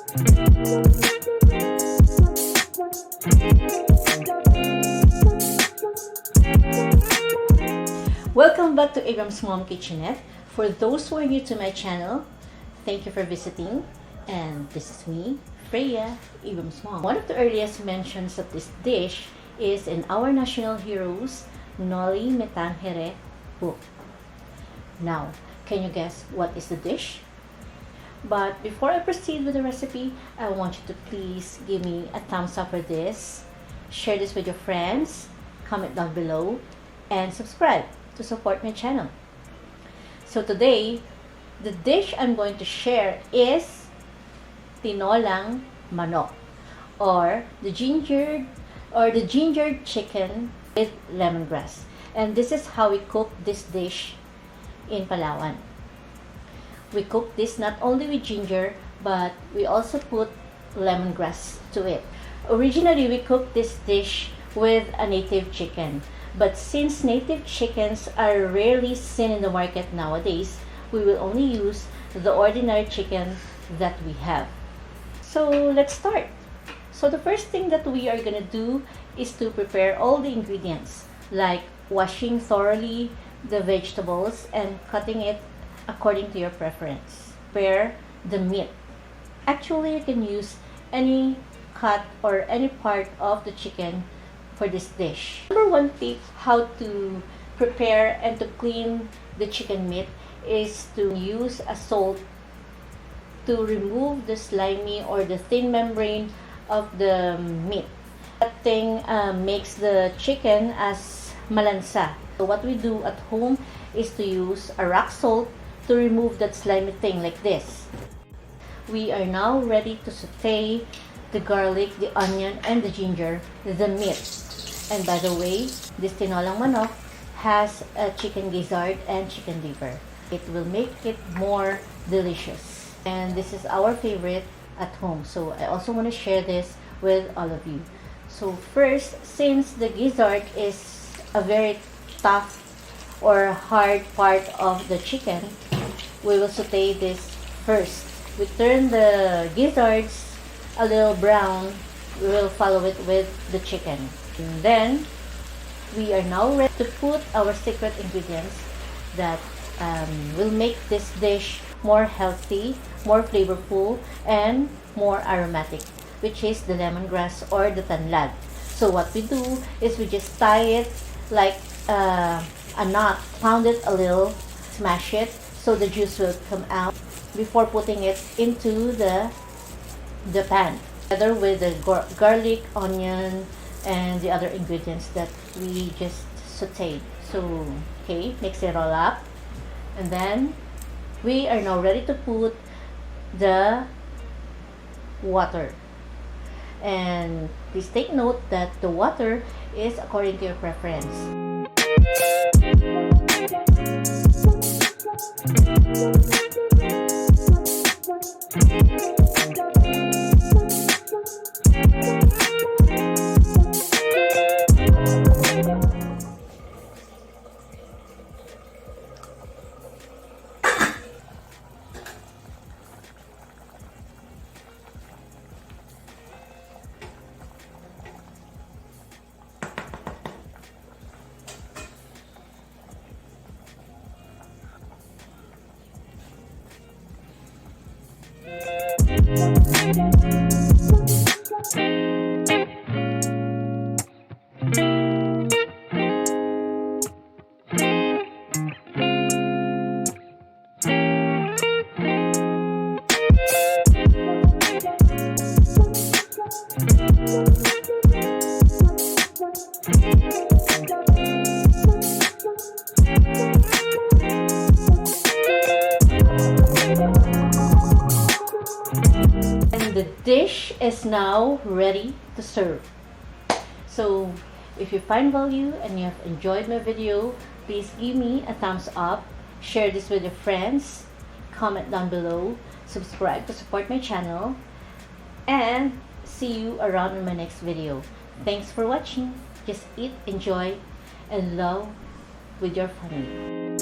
Welcome back to Abram's Mom Kitchenette. For those who are new to my channel, thank you for visiting. And this is me, Freya, Abram's mom. One of the earliest mentions of this dish is in our national heroes, Noli Me Tangere book. Now, can you guess what is the dish? But before I proceed with the recipe, I want you to please give me a thumbs up for this, share this with your friends, comment down below, and subscribe to support my channel. So today, the dish I'm going to share is tinolang manok, or the ginger chicken with lemongrass. And this is how we cook this dish in Palawan. We cook this not only with ginger, but we also put lemongrass to it. Originally, we cooked this dish with a native chicken. But since native chickens are rarely seen in the market nowadays, we will only use the ordinary chicken that we have. So let's start. So the first thing that we are gonna do is to prepare all the ingredients, like washing thoroughly the vegetables and cutting it according to your preference. Prepare the meat. Actually, you can use any cut or any part of the chicken for this dish. Number one tip how to prepare and to clean the chicken meat is to use a salt to remove the slimy or the thin membrane of the meat. That thing makes the chicken as malansa. So what we do at home is to use a rock salt to remove that slimy thing like this. We are now ready to saute the garlic, the onion, and the ginger, the meat. And by the way, this tinolang manok has a chicken gizzard and chicken liver. It will make it more delicious. And this is our favorite at home. So I also want to share this with all of you. So first, since the gizzard is a very tough or hard part of the chicken, we will saute this first. We turn the gizzards a little brown. We will follow it with the chicken. And then, we are now ready to put our secret ingredients that will make this dish more healthy, more flavorful, and more aromatic, which is the lemongrass or the tanlad. So what we do is we just tie it like a knot, pound it a little, smash it so the juice will come out before putting it into the pan, together with the garlic, onion, and the other ingredients that we just sauteed. So, okay, mix it all up. And then, we are now ready to put the water. And please take note that the water is according to your preference. The dish is now ready to serve. So if you find value and you have enjoyed my video, please give me a thumbs up, share this with your friends, comment down below, subscribe to support my channel, and see you around in my next video. Thanks for watching. Just eat, enjoy, and love with your family.